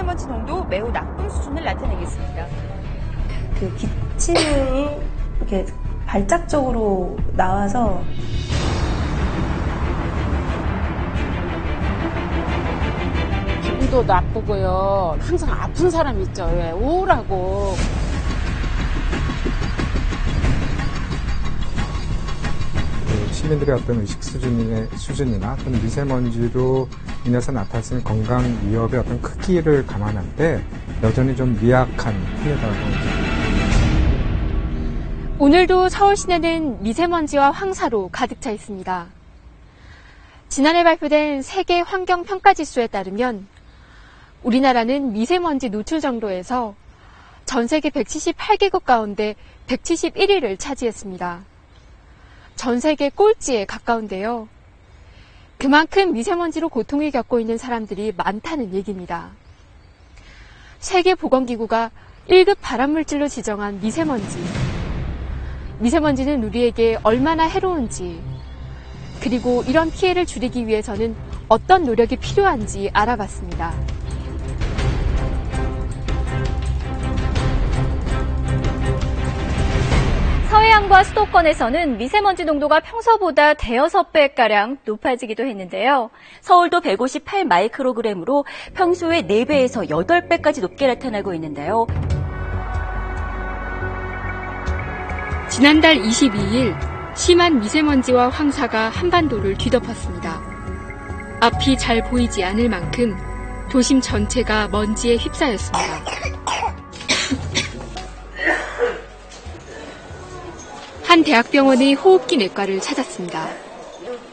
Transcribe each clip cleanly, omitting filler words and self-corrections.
미세먼지 농도 매우 나쁜 수준을 나타내겠습니다. 그 기침이 이렇게 발작적으로 나와서 기분도 나쁘고요. 항상 아픈 사람 있죠. 왜 우울하고. 시민들의 어떤 의식 수준이나 또는 미세먼지로 인해서 나타날 수 있는 건강 위협의 어떤 크기를 감안할 때 여전히 좀 미약한 편이라고 생각합니다. 오늘도 서울 시내는 미세먼지와 황사로 가득 차 있습니다. 지난해 발표된 세계 환경평가지수에 따르면 우리나라는 미세먼지 노출 정도에서 전 세계 178개국 가운데 171위를 차지했습니다. 전 세계 꼴찌에 가까운데요. 그만큼 미세먼지로 고통을 겪고 있는 사람들이 많다는 얘기입니다. 세계보건기구가 1급 발암물질로 지정한 미세먼지. 미세먼지는 우리에게 얼마나 해로운지, 그리고 이런 피해를 줄이기 위해서는 어떤 노력이 필요한지 알아봤습니다. 서해안과 수도권에서는 미세먼지 농도가 평소보다 대여섯 배가량 높아지기도 했는데요. 서울도 158 마이크로그램으로 평소의 4배에서 8배까지 높게 나타나고 있는데요. 지난달 22일 심한 미세먼지와 황사가 한반도를 뒤덮었습니다. 앞이 잘 보이지 않을 만큼 도심 전체가 먼지에 휩싸였습니다. 한 대학병원의 호흡기 내과를 찾았습니다.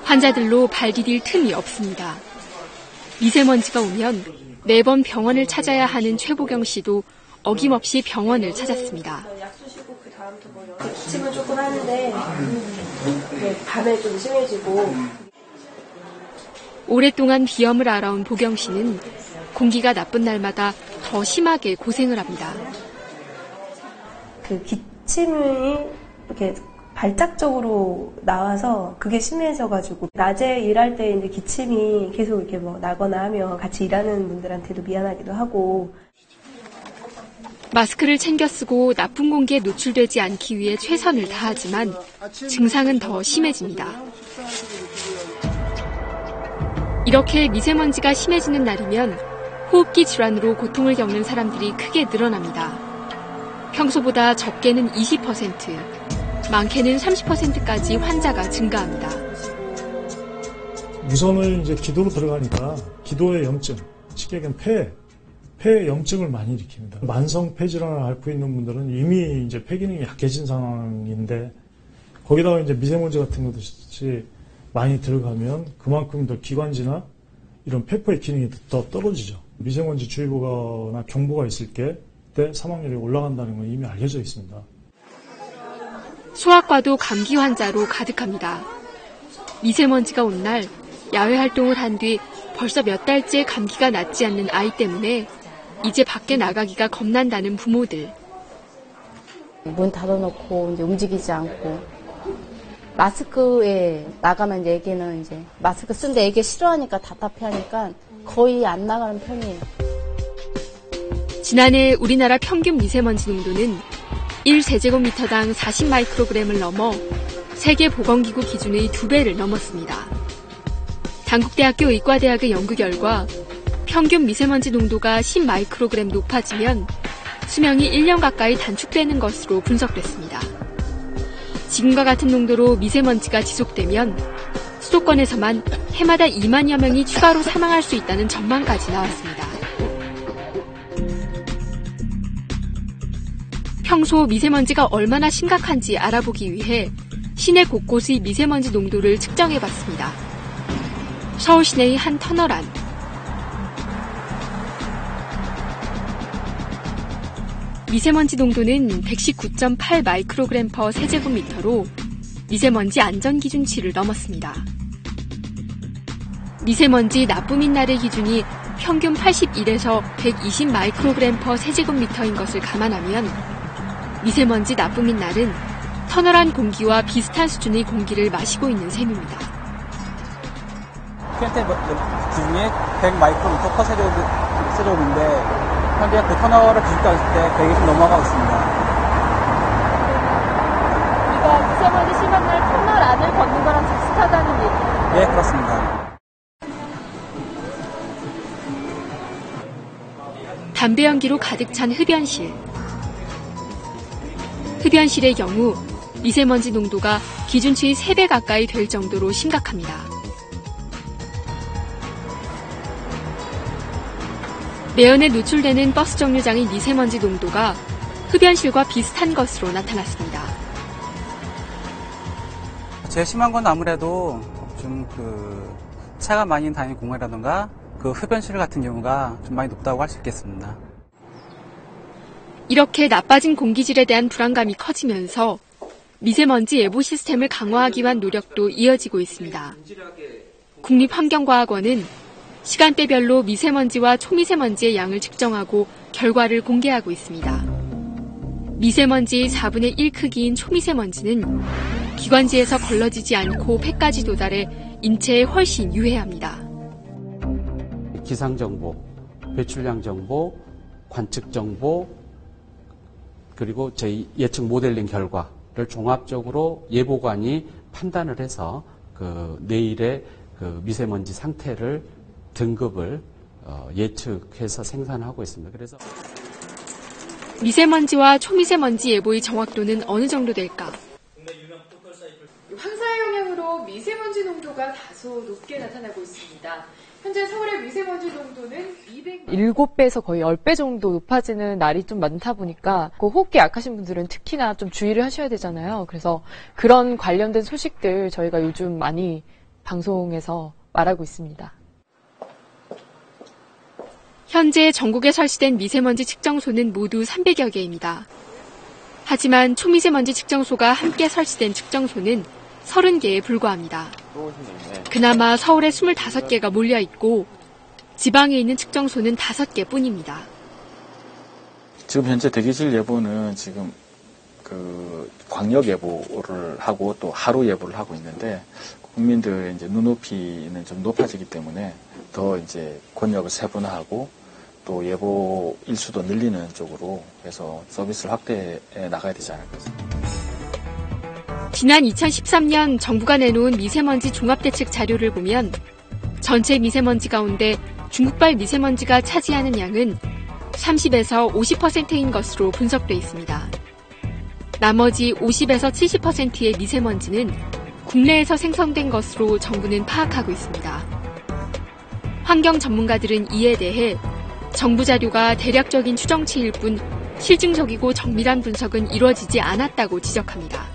환자들로 발 디딜 틈이 없습니다. 미세먼지가 오면 매번 병원을 찾아야 하는 최보경 씨도 어김없이 병원을 찾았습니다. 기침은 조금 하는데 밤에 좀 심해지고. 오랫동안 비염을 앓아온 보경 씨는 공기가 나쁜 날마다 더 심하게 고생을 합니다. 그 기침이 이렇게 발작적으로 나와서 그게 심해져가지고 낮에 일할 때 이제 기침이 계속 이렇게 뭐 나거나 하면 같이 일하는 분들한테도 미안하기도 하고. 마스크를 챙겨 쓰고 나쁜 공기에 노출되지 않기 위해 최선을 다하지만 증상은 더 심해집니다. 이렇게 미세먼지가 심해지는 날이면 호흡기 질환으로 고통을 겪는 사람들이 크게 늘어납니다. 평소보다 적게는 20%, 많게는 30%까지 환자가 증가합니다. 우선은 이제 기도로 들어가니까 기도의 염증, 쉽게 얘기하면 폐 염증을 많이 일으킵니다. 만성 폐질환을 앓고 있는 분들은 이미 이제 폐 기능이 약해진 상황인데 거기다가 이제 미세먼지 같은 것이 많이 들어가면 그만큼 더 기관지나 이런 폐포의 기능이 더 떨어지죠. 미세먼지 주의보나 경보가 있을 때 사망률이 올라간다는 건 이미 알려져 있습니다. 소아과도 감기 환자로 가득합니다. 미세먼지가 온 날 야외 활동을 한 뒤 벌써 몇 달째 감기가 낫지 않는 아이 때문에 이제 밖에 나가기가 겁난다는 부모들. 문 닫아놓고 이제 움직이지 않고 마스크에 나가면 이제 애기는 이제 마스크 쓰는데 애기 싫어하니까 답답해하니까 거의 안 나가는 편이에요. 지난해 우리나라 평균 미세먼지 농도는 1세제곱미터당 40 마이크로그램을 넘어 세계보건기구 기준의 2배를 넘었습니다. 단국대학교 의과대학의 연구 결과 평균 미세먼지 농도가 10 마이크로그램 높아지면 수명이 1년 가까이 단축되는 것으로 분석됐습니다. 지금과 같은 농도로 미세먼지가 지속되면 수도권에서만 해마다 2만여 명이 추가로 사망할 수 있다는 전망까지 나왔습니다. 평소 미세먼지가 얼마나 심각한지 알아보기 위해 시내 곳곳의 미세먼지 농도를 측정해봤습니다. 서울 시내의 한 터널 안. 미세먼지 농도는 119.8 마이크로그램 퍼 세제곱미터로 미세먼지 안전기준치를 넘었습니다. 미세먼지 나쁨인 날의 기준이 평균 81에서 120 마이크로그램 퍼 세제곱미터인 것을 감안하면 미세먼지 나쁨인 날은 터널 안 공기와 비슷한 수준의 공기를 마시고 있는 셈입니다. PM 기준이 100 마이크로미터 퍼 세제곱인데 현재 그 터널을 비축했을 때 120 넘어가고 있습니다. 우리가 미세먼지 심한 날 터널 안을 걷는 거랑 비슷하다는 얘기예요. 네, 그렇습니다. 담배 연기로 가득 찬 흡연실. 흡연실의 경우 미세먼지 농도가 기준치의 3배 가까이 될 정도로 심각합니다. 매연에 노출되는 버스 정류장의 미세먼지 농도가 흡연실과 비슷한 것으로 나타났습니다. 제일 심한 건 아무래도 좀 차가 많이 다니는 공간이라든가 흡연실 같은 경우가 좀 많이 높다고 할 수 있겠습니다. 이렇게 나빠진 공기질에 대한 불안감이 커지면서 미세먼지 예보 시스템을 강화하기 위한 노력도 이어지고 있습니다. 국립환경과학원은 시간대별로 미세먼지와 초미세먼지의 양을 측정하고 결과를 공개하고 있습니다. 미세먼지의 4분의 1 크기인 초미세먼지는 기관지에서 걸러지지 않고 폐까지 도달해 인체에 훨씬 유해합니다. 기상정보, 배출량 정보, 관측 정보, 그리고 저희 예측 모델링 결과를 종합적으로 예보관이 판단을 해서 내일의 미세먼지 상태를 등급을 예측해서 생산하고 있습니다. 그래서 미세먼지와 초미세먼지 예보의 정확도는 어느 정도 될까? 황사의 영향으로 미세먼지 농도가 다소 높게 나타나고 있습니다. 현재 서울의 미세먼지 농도는 7배에서 거의 10배 정도 높아지는 날이 좀 많다 보니까 호흡기 약하신 분들은 특히나 좀 주의를 하셔야 되잖아요. 그래서 그런 관련된 소식들 저희가 요즘 많이 방송에서 말하고 있습니다. 현재 전국에 설치된 미세먼지 측정소는 모두 300여 개입니다. 하지만 초미세먼지 측정소가 함께 설치된 측정소는 30개에 불과합니다. 그나마 서울에 25개가 몰려있고 지방에 있는 측정소는 5개 뿐입니다. 지금 현재 대기질 예보는 지금 광역 예보를 하고 또 하루 예보를 하고 있는데 국민들의 이제 눈높이는 좀 높아지기 때문에 더 이제 권역을 세분화하고 또 예보 일수도 늘리는 쪽으로 해서 서비스를 확대해 나가야 되지 않을까 싶습니다. 지난 2013년 정부가 내놓은 미세먼지 종합대책 자료를 보면 전체 미세먼지 가운데 중국발 미세먼지가 차지하는 양은 30에서 50%인 것으로 분석돼 있습니다. 나머지 50에서 70%의 미세먼지는 국내에서 생성된 것으로 정부는 파악하고 있습니다. 환경 전문가들은 이에 대해 정부 자료가 대략적인 추정치일 뿐 실증적이고 정밀한 분석은 이루어지지 않았다고 지적합니다.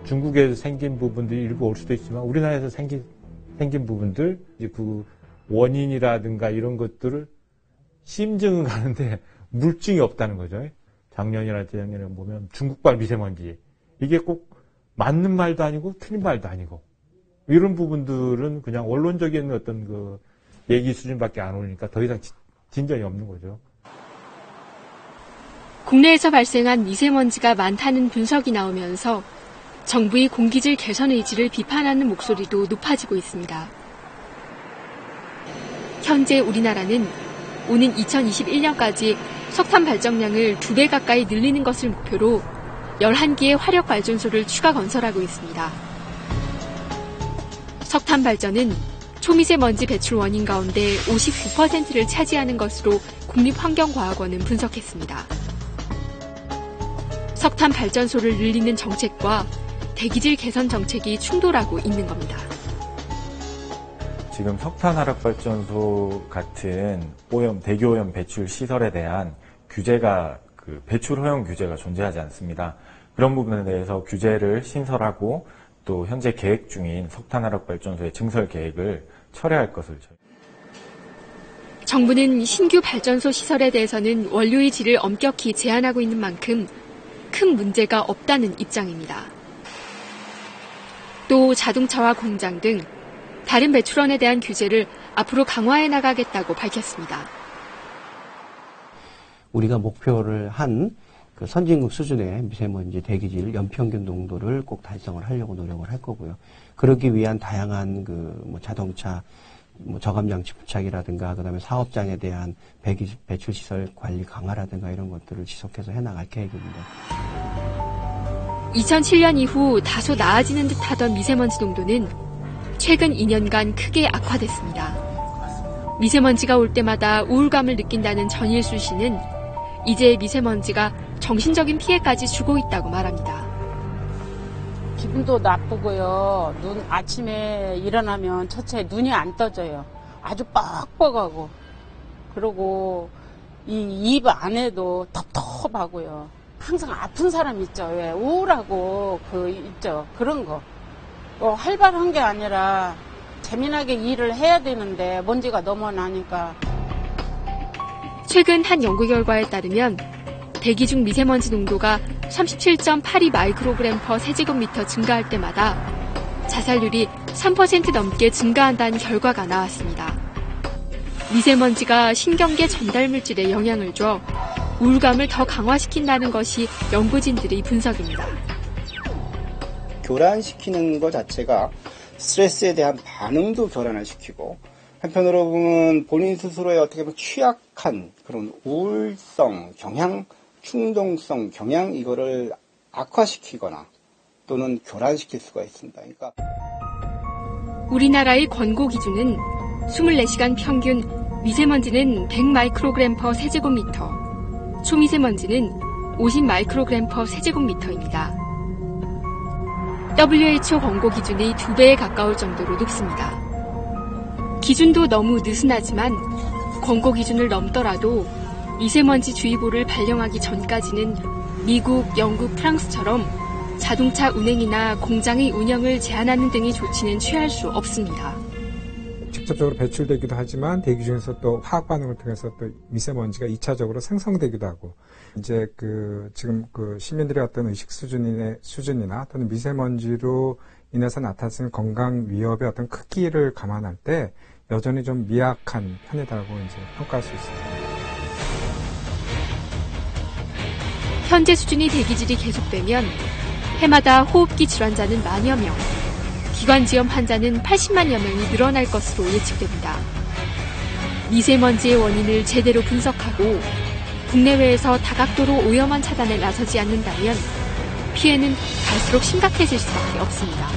중국에서 생긴 부분들이 일부 올 수도 있지만 우리나라에서 생긴 부분들, 그 원인이라든가 이런 것들을 심증은 가는데 물증이 없다는 거죠. 작년이나 재작년에 보면 중국발 미세먼지. 이게 꼭 맞는 말도 아니고 틀린 말도 아니고. 이런 부분들은 그냥 원론적인 어떤 얘기 수준밖에 안 오르니까 더 이상 진전이 없는 거죠. 국내에서 발생한 미세먼지가 많다는 분석이 나오면서 정부의 공기질 개선 의지를 비판하는 목소리도 높아지고 있습니다. 현재 우리나라는 오는 2021년까지 석탄 발전량을 2배 가까이 늘리는 것을 목표로 11기의 화력발전소를 추가 건설하고 있습니다. 석탄 발전은 초미세먼지 배출 원인 가운데 59%를 차지하는 것으로 국립환경과학원은 분석했습니다. 석탄 발전소를 늘리는 정책과 대기질 개선 정책이 충돌하고 있는 겁니다. 지금 석탄화력발전소 같은 대기오염 배출 시설에 대한 규제가 배출 허용 규제가 존재하지 않습니다. 그런 부분에 대해서 규제를 신설하고 또 현재 계획 중인 석탄화력발전소의 증설 계획을 철회할 것을 정부는 신규 발전소 시설에 대해서는 원료의 질을 엄격히 제한하고 있는 만큼 큰 문제가 없다는 입장입니다. 또 자동차와 공장 등 다른 배출원에 대한 규제를 앞으로 강화해 나가겠다고 밝혔습니다. 우리가 목표를 한 선진국 수준의 미세먼지 대기질 연평균 농도를 꼭 달성을 하려고 노력을 할 거고요. 그러기 위한 다양한 자동차 뭐 저감장치 부착이라든가 그다음에 사업장에 대한 배출시설 관리 강화라든가 이런 것들을 지속해서 해나갈 계획입니다. 2007년 이후 다소 나아지는 듯하던 미세먼지 농도는 최근 2년간 크게 악화됐습니다. 미세먼지가 올 때마다 우울감을 느낀다는 전일수 씨는 이제 미세먼지가 정신적인 피해까지 주고 있다고 말합니다. 기분도 나쁘고요. 아침에 일어나면 첫째 눈이 안 떠져요. 아주 뻑뻑하고. 그리고 이 입 안에도 텁텁하고요. 항상 아픈 사람 있죠. 왜 우울하고 있죠. 그런 거. 활발한 게 아니라 재미나게 일을 해야 되는데 먼지가 너무 나니까. 최근 한 연구 결과에 따르면 대기 중 미세먼지 농도가 37.82 마이크로그램 퍼 세제곱미터 증가할 때마다 자살률이 3% 넘게 증가한다는 결과가 나왔습니다. 미세먼지가 신경계 전달 물질에 영향을 줘 우울감을 더 강화시킨다는 것이 연구진들의 분석입니다. 교란시키는 것 자체가 스트레스에 대한 반응도 교란을 시키고 한편으로 보면 본인 스스로의 어떻게 보면 취약한 그런 우울성, 경향, 충동성, 경향 이거를 악화시키거나 또는 교란시킬 수가 있습니다. 그러니까 우리나라의 권고 기준은 24시간 평균 미세먼지는 100 마이크로그램 퍼 세제곱미터, 초미세먼지는 50 마이크로그램 퍼 세제곱미터입니다. WHO 권고 기준의 2배에 가까울 정도로 높습니다. 기준도 너무 느슨하지만 권고 기준을 넘더라도 미세먼지 주의보를 발령하기 전까지는 미국, 영국, 프랑스처럼 자동차 운행이나 공장의 운영을 제한하는 등의 조치는 취할 수 없습니다. 직접적으로 배출되기도 하지만 대기 중에서 또 화학 반응을 통해서 또 미세먼지가 2차적으로 생성되기도 하고 이제 지금 시민들의 어떤 의식 수준이나 또는 미세먼지로 인해서 나타나는 건강 위협의 어떤 크기를 감안할 때 여전히 좀 미약한 편이라고 이제 평가할 수 있습니다. 현재 수준의 대기질이 계속되면 해마다 호흡기 질환자는 만여 명, 기관지염 환자는 80만여 명이 늘어날 것으로 예측됩니다. 미세먼지의 원인을 제대로 분석하고 국내외에서 다각도로 오염원 차단에 나서지 않는다면 피해는 갈수록 심각해질 수밖에 없습니다.